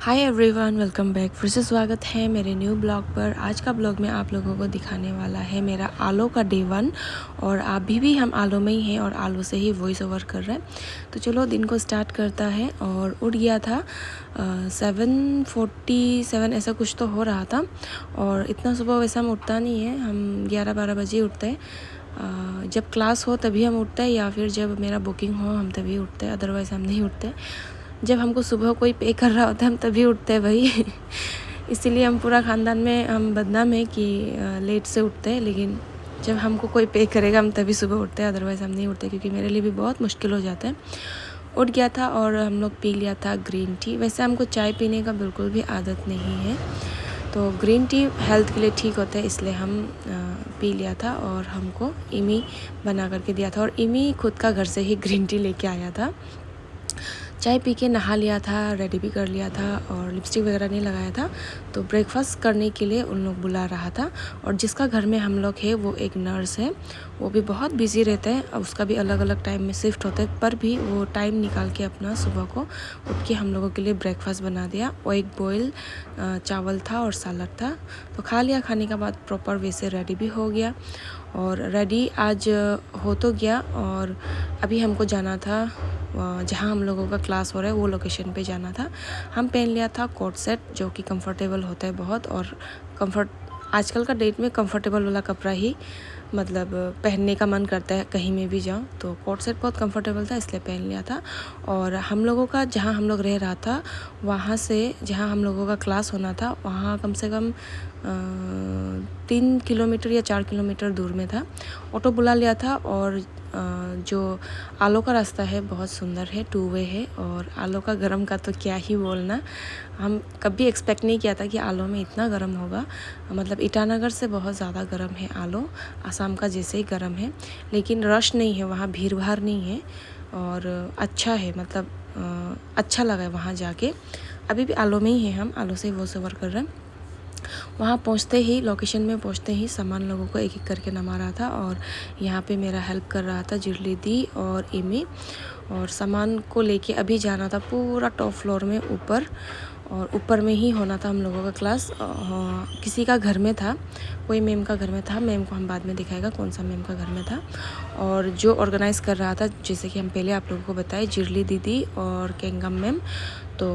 Hi everyone, welcome back. फिर से स्वागत है मेरे न्यू ब्लॉग पर। आज का ब्लॉग में आप लोगों को दिखाने वाला है मेरा आलो का डे 1। और अभी भी हम आलो में ही हैं और आलो से ही वॉइस ओवर कर रहे हैं। तो चलो दिन को स्टार्ट करता है। और उठ गया था 7:47 ऐसा कुछ तो हो रहा था। और इतना सुबह वैसे हम उठता नहीं है, हम 11-12 बजे उठते हैं। जब क्लास हो तभी हम उठते हैं या फिर जब मेरा बुकिंग हो हम तभी उठते हैं, अदरवाइज़ हम नहीं उठते। जब हमको सुबह कोई पे कर रहा होता है हम तभी उठते हैं भाई। इसीलिए हम पूरा ख़ानदान में हम बदनाम है कि लेट से उठते हैं, लेकिन जब हमको कोई पे करेगा हम तभी सुबह उठते हैं, अदरवाइज़ हम नहीं उठते, क्योंकि मेरे लिए भी बहुत मुश्किल हो जाता है। उठ गया था और हम लोग पी लिया था ग्रीन टी। वैसे हमको चाय पीने का बिल्कुल भी आदत नहीं है, तो ग्रीन टी हेल्थ के लिए ठीक होता है, इसलिए हम पी लिया था। और हमको इमी बना करके दिया था, और इमी खुद का घर से ही ग्रीन टी लेके आया था। चाय पी के नहा लिया था, रेडी भी कर लिया था और लिपस्टिक वगैरह नहीं लगाया था। तो ब्रेकफास्ट करने के लिए उन लोग बुला रहा था। और जिसका घर में हम लोग है वो एक नर्स है, वो भी बहुत बिजी रहता है, उसका भी अलग अलग टाइम में शिफ्ट होता है, पर भी वो टाइम निकाल के अपना सुबह को उठ के हम लोगों के लिए ब्रेकफास्ट बना दिया। वो एक बॉयल चावल था और सलाद था, तो खा लिया। खाने के बाद प्रॉपर वे से रेडी भी हो गया। और रेडी आज हो तो गया, और अभी हमको जाना था जहाँ हम लोगों का क्लास हो रहा है वो लोकेशन पे जाना था। हम पहन लिया था कोट सेट, जो कि कंफर्टेबल होता है बहुत, और आजकल का डेट में कंफर्टेबल वाला कपड़ा ही मतलब पहनने का मन करता है कहीं में भी जाऊँ। तो कोट सेट बहुत कंफर्टेबल था, इसलिए पहन लिया था। और हम लोगों का जहाँ हम लोग रह रहा था वहाँ से जहाँ हम लोगों का क्लास होना था वहाँ कम से कम 3 किलोमीटर या 4 किलोमीटर दूर में था। ऑटो बुला लिया था। और जो आलो का रास्ता है बहुत सुंदर है, 2 वे है। और आलो का गर्म का तो क्या ही बोलना, हम कभी एक्सपेक्ट नहीं किया था कि आलो में इतना गर्म होगा। मतलब ईटानगर से बहुत ज़्यादा गर्म है आलो, आसाम का जैसे ही गर्म है, लेकिन रश नहीं है वहाँ, भीड़ भाड़ नहीं है, और अच्छा है। मतलब अच्छा लगा है वहाँ जाके। अभी भी आलो में ही है, हम आलो से वो सफ़र कर रहे हैं। वहाँ पहुँचते ही, लोकेशन में पहुँचते ही सामान लोगों को एक एक करके नमा रहा था। और यहाँ पे मेरा हेल्प कर रहा था जिरली दी और इमी। और सामान को लेके अभी जाना था पूरा टॉप फ्लोर में ऊपर, और ऊपर में ही होना था हम लोगों का क्लास। किसी का घर में था, कोई मैम का घर में था। मैम को हम बाद में दिखाएगा कौन सा मैम का घर में था। और जो ऑर्गेनाइज़ कर रहा था, जैसे कि हम पहले आप लोगों को बताए, जिरली दीदी और केंगम मैम। तो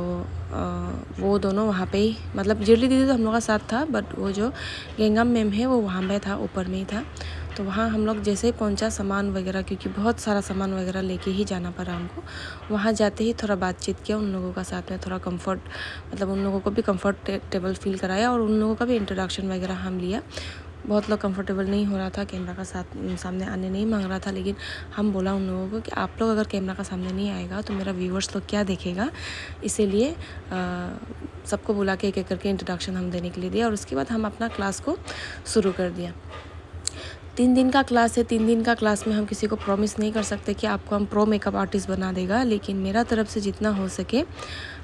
वो दोनों वहाँ पे ही, मतलब जिरली दीदी तो हम लोग का साथ था, बट वो जो गेंगम मैम है वो वहाँ पे था, ऊपर में ही था। तो वहाँ हम लोग जैसे ही पहुँचा, सामान वगैरह, क्योंकि बहुत सारा सामान वगैरह लेके ही जाना पड़ा हमको। वहाँ जाते ही थोड़ा बातचीत किया उन लोगों का साथ में, थोड़ा कंफर्ट, मतलब उन लोगों को भी कंफर्टेबल फील कराया, और उन लोगों का भी इंट्रोडक्शन वगैरह हम लिया। बहुत लोग कंफर्टेबल नहीं हो रहा था, कैमरा का सामने आने नहीं मांग रहा था, लेकिन हम बोला उन लोगों को कि आप लोग अगर कैमरा का सामने नहीं आएगा तो मेरा व्यूअर्स लोग क्या देखेगा। इसीलिए सबको बुला के एक एक करके इंट्रोडक्शन हम देने के लिए दिया, और उसके बाद हम अपना क्लास को शुरू कर दिया। 3 दिन का क्लास है। 3 दिन का क्लास में हम किसी को प्रॉमिस नहीं कर सकते कि आपको हम प्रो मेकअप आर्टिस्ट बना देगा, लेकिन मेरा तरफ से जितना हो सके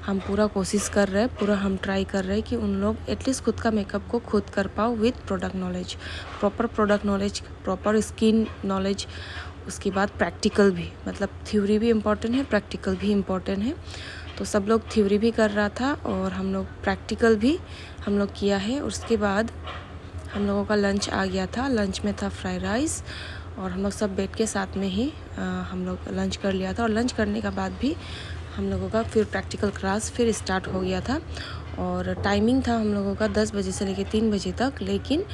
हम पूरा कोशिश कर रहे हैं, पूरा हम ट्राई कर रहे हैं कि उन लोग एटलीस्ट खुद का मेकअप को खुद कर पाओ with product knowledge, proper product knowledge, proper skin knowledge. उसके बाद प्रैक्टिकल भी, मतलब थ्योरी भी इम्पॉर्टेंट है, प्रैक्टिकल भी इम्पॉर्टेंट है। तो सब लोग थ्योरी भी कर रहा था और हम लोग प्रैक्टिकल भी हम लोग किया है। उसके बाद हम लोगों का लंच आ गया था। लंच में था फ्राइड राइस, और हम लोग सब बैठ के साथ में ही हम लोग लंच कर लिया था। और लंच करने के बाद भी हम लोगों का फिर प्रैक्टिकल क्लास फिर स्टार्ट हो गया था। और टाइमिंग था हम लोगों का 10 बजे से लेकर 3 बजे तक, लेकिन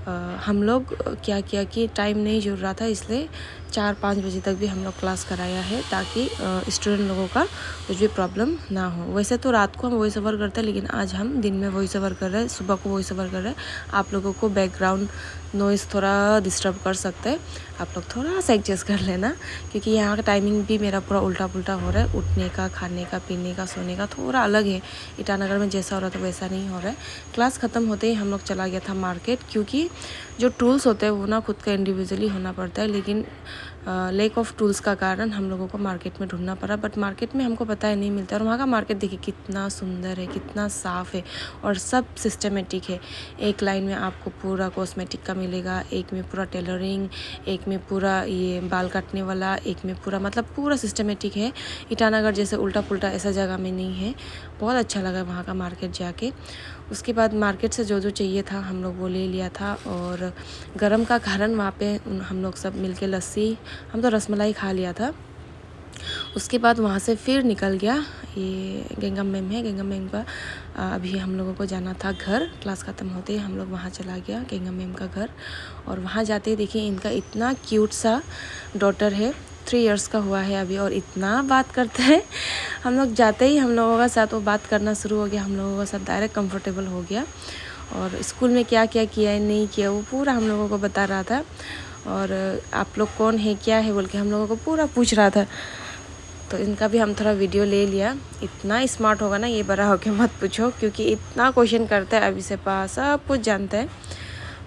हम लोग क्या किया कि टाइम नहीं जुड़ रहा था, इसलिए 4-5 बजे तक भी हम लोग क्लास कराया है, ताकि स्टूडेंट लोगों का कुछ भी प्रॉब्लम ना हो। वैसे तो रात को हम वॉइस ओवर करते हैं, लेकिन आज हम दिन में वॉइस ओवर कर रहे हैं, सुबह को वॉइस ओवर कर रहे हैं। आप लोगों को बैकग्राउंड नॉइज़ थोड़ा डिस्टर्ब कर सकते हैं, आप लोग थोड़ा सा एडजस्ट कर लेना, क्योंकि यहाँ का टाइमिंग भी मेरा पूरा उल्टा पुल्टा हो रहा है। उठने का, खाने का, पीने का, सोने का थोड़ा अलग है। ईटानगर में जैसा हो रहा था वैसा नहीं हो रहा है। क्लास ख़त्म होते ही हम लोग चला गया था मार्केट, क्योंकि जो टूल्स होते हैं वो ना खुद का इंडिविजुअली होना पड़ता है, लेकिन लैक ऑफ टूल्स का कारण हम लोगों को मार्केट में ढूंढना पड़ा, बट मार्केट में हमको पता है नहीं मिलता। और वहाँ का मार्केट देखिए कितना सुंदर है, कितना साफ़ है और सब सिस्टमेटिक है। एक लाइन में आपको पूरा कॉस्मेटिक का मिलेगा, एक में पूरा टेलरिंग, एक में पूरा ये बाल काटने वाला, एक में पूरा मतलब पूरा सिस्टमेटिक है। ईटानगर जैसे उल्टा पुल्टा ऐसा जगह में नहीं है। बहुत अच्छा लगा वहाँ का मार्केट जाके। उसके बाद मार्केट से जो जो चाहिए था हम लोग वो ले लिया था। और गरम का कारण वहाँ पे हम लोग सब मिलके लस्सी, हम तो रसमलाई खा लिया था। उसके बाद वहाँ से फिर निकल गया, ये गेंगम मैम है, गेंगम मैम का अभी हम लोगों को जाना था घर। क्लास ख़त्म होते ही हम लोग वहाँ चला गया गेंगम मैम का घर। और वहाँ जाते ही देखिए इनका इतना क्यूट सा डॉटर है, 3 इयर्स का हुआ है अभी, और इतना बात करता है। हम लोग जाते ही हम लोगों का साथ वो बात करना शुरू हो गया, हम लोगों का साथ डायरेक्ट कंफर्टेबल हो गया। और स्कूल में क्या क्या किया है नहीं किया वो पूरा हम लोगों को बता रहा था। और आप लोग कौन है क्या है बोल के हम लोगों को पूरा पूछ रहा था। तो इनका भी हम थोड़ा वीडियो ले लिया। इतना स्मार्ट होगा ना ये, बड़ा होके मत पूछो, क्योंकि इतना क्वेश्चन करता है अभी से पास, सब कुछ जानता है।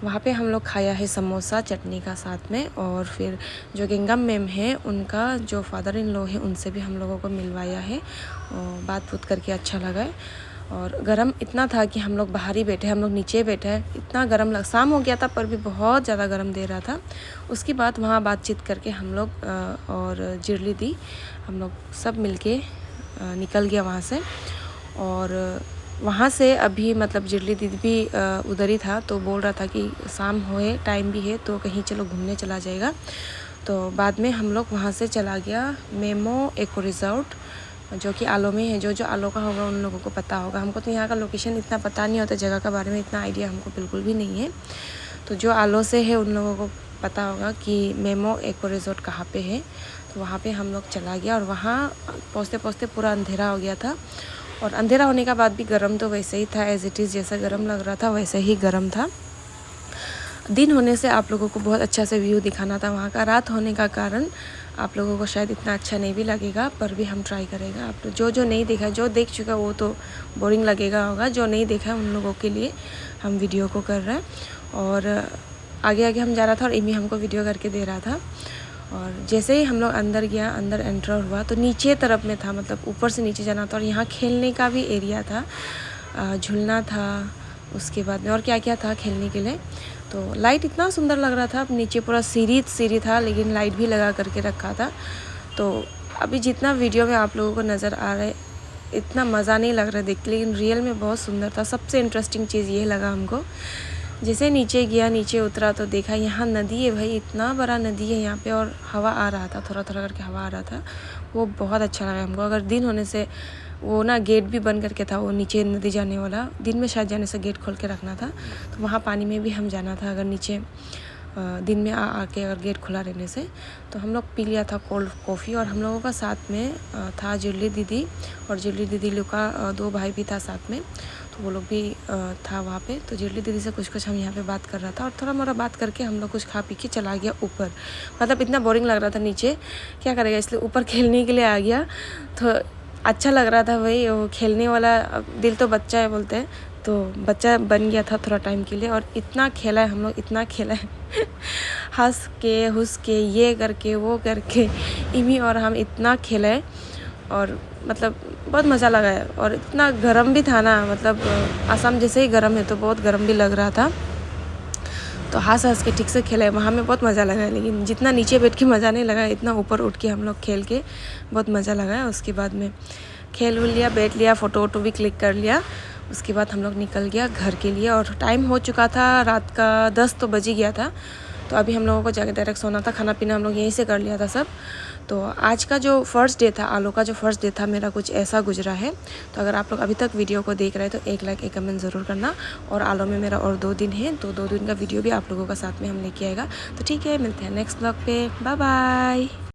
वहाँ पे हम लोग खाया है समोसा चटनी का साथ में। और फिर जो गेंगम मैम है उनका जो फादर इन लॉ है उनसे भी हम लोगों को मिलवाया है, और बात पूत करके अच्छा लगा है। और गरम इतना था कि हम लोग बाहर ही बैठे, हम लोग नीचे बैठे हैं, इतना गरम शाम हो गया था पर भी बहुत ज़्यादा गरम दे रहा था। उसके बाद वहाँ बातचीत करके हम लोग और जिरली दी हम लोग सब मिलके निकल गया वहाँ से। और वहाँ से अभी मतलब जिरली दीदी भी उधर ही था, तो बोल रहा था कि शाम होए टाइम भी है तो कहीं चलो घूमने चला जाएगा। तो बाद में हम लोग वहाँ से चला गया मेमो एको रिजॉर्ट, जो कि आलो में है। जो आलो का होगा उन लोगों को पता होगा, हमको तो यहाँ का लोकेशन इतना पता नहीं होता, जगह का बारे में इतना आइडिया हमको बिल्कुल भी नहीं है। तो जो आलो से है उन लोगों को पता होगा कि मेमो एको रिजॉर्ट कहाँ पे है। तो वहाँ पे हम लोग चला गया, और वहाँ पहुँचते पहुँचते पूरा अंधेरा हो गया था। और अंधेरा होने का बाद भी गर्म तो वैसे ही था, एज इट इज़ जैसा गर्म लग रहा था वैसे ही गर्म था। दिन होने से आप लोगों को बहुत अच्छा से व्यू दिखाना था वहाँ का, रात होने का कारण आप लोगों को शायद इतना अच्छा नहीं भी लगेगा, पर भी हम ट्राई करेंगे। आप जो नहीं देखा, जो देख चुका वो तो बोरिंग लगेगा होगा, जो नहीं देखा उन लोगों के लिए हम वीडियो को कर रहे हैं। और आगे आगे हम जा रहा था और इमी हमको वीडियो करके दे रहा था। और जैसे ही हम लोग अंदर गया, अंदर एंटर हुआ तो नीचे तरफ में था, मतलब ऊपर से नीचे जाना था। और यहाँ खेलने का भी एरिया था, झूलना था, उसके बाद में और क्या क्या था खेलने के लिए। तो लाइट इतना सुंदर लग रहा था, नीचे पूरा सीढ़ी था, लेकिन लाइट भी लगा करके रखा था। तो अभी जितना वीडियो में आप लोगों को नज़र आ रहा है इतना मज़ा नहीं लग रहा देख के, लेकिन रियल में बहुत सुंदर था। सबसे इंटरेस्टिंग चीज़ ये लगा हमको, जैसे नीचे गया, नीचे उतरा तो देखा यहाँ नदी है भाई, इतना बड़ा नदी है यहाँ पे, और हवा आ रहा था, थोड़ा थोड़ा करके हवा आ रहा था, वो बहुत अच्छा लगा हमको। अगर दिन होने से वो ना गेट भी बंद करके था, वो नीचे नदी जाने वाला, दिन में शायद जाने से गेट खोल के रखना था, तो वहाँ पानी में भी हम जाना था अगर नीचे दिन में आके अगर गेट खुला रहने से। तो हम लोग पी लिया था कोल्ड कॉफ़ी, और हम लोगों का साथ में था जिरली दीदी, और जिरली दीदी लोग का 2 भाई भी था साथ में, तो वो लोग भी था वहाँ पे। तो जिरली दीदी से कुछ हम यहाँ पे बात कर रहा था, और थोड़ा मोड़ा बात करके हम लोग कुछ खा पी के चला गया ऊपर। मतलब इतना बोरिंग लग रहा था नीचे, क्या करेगा, इसलिए ऊपर खेलने के लिए आ गया। तो अच्छा लग रहा था भाई, वो खेलने वाला दिल तो बच्चा है बोलते हैं, तो बच्चा बन गया था थोड़ा टाइम के लिए। और इतना खेला है हम लोग, इतना खेला है हंस के हुस के ये करके वो करके, इमी और हम इतना खेला है, और मतलब बहुत मज़ा लगा है। और इतना गर्म भी था ना, मतलब असम जैसे ही गर्म है तो बहुत गर्म भी लग रहा था, तो हंस के ठीक से खेला है। वहाँ में बहुत मज़ा लगा है, लेकिन जितना नीचे बैठ के मज़ा नहीं लगा, इतना ऊपर उठ के हम लोग खेल के बहुत मज़ा लगा है। उसके बाद में खेल लिया, बैठ लिया, फ़ोटो वोटो भी क्लिक कर लिया। उसके बाद हम लोग निकल गया घर के लिए, और टाइम हो चुका था रात का 10 तो बज ही गया था। तो अभी हम लोगों को जाके डायरेक्ट सोना था, खाना पीना हम लोग यहीं से कर लिया था सब। तो आज का जो फर्स्ट डे था, आलो का जो फर्स्ट डे था मेरा, कुछ ऐसा गुजरा है। तो अगर आप लोग अभी तक वीडियो को देख रहे हैं तो 1 लाइक 1 कमेंट ज़रूर करना। और आलो में मेरा और 2 दिन है, तो 2 दिन का वीडियो भी आप लोगों का साथ में हम लेके आएगा। तो ठीक है, मिलते हैं नेक्स्ट ब्लॉग पे, बाय बाय।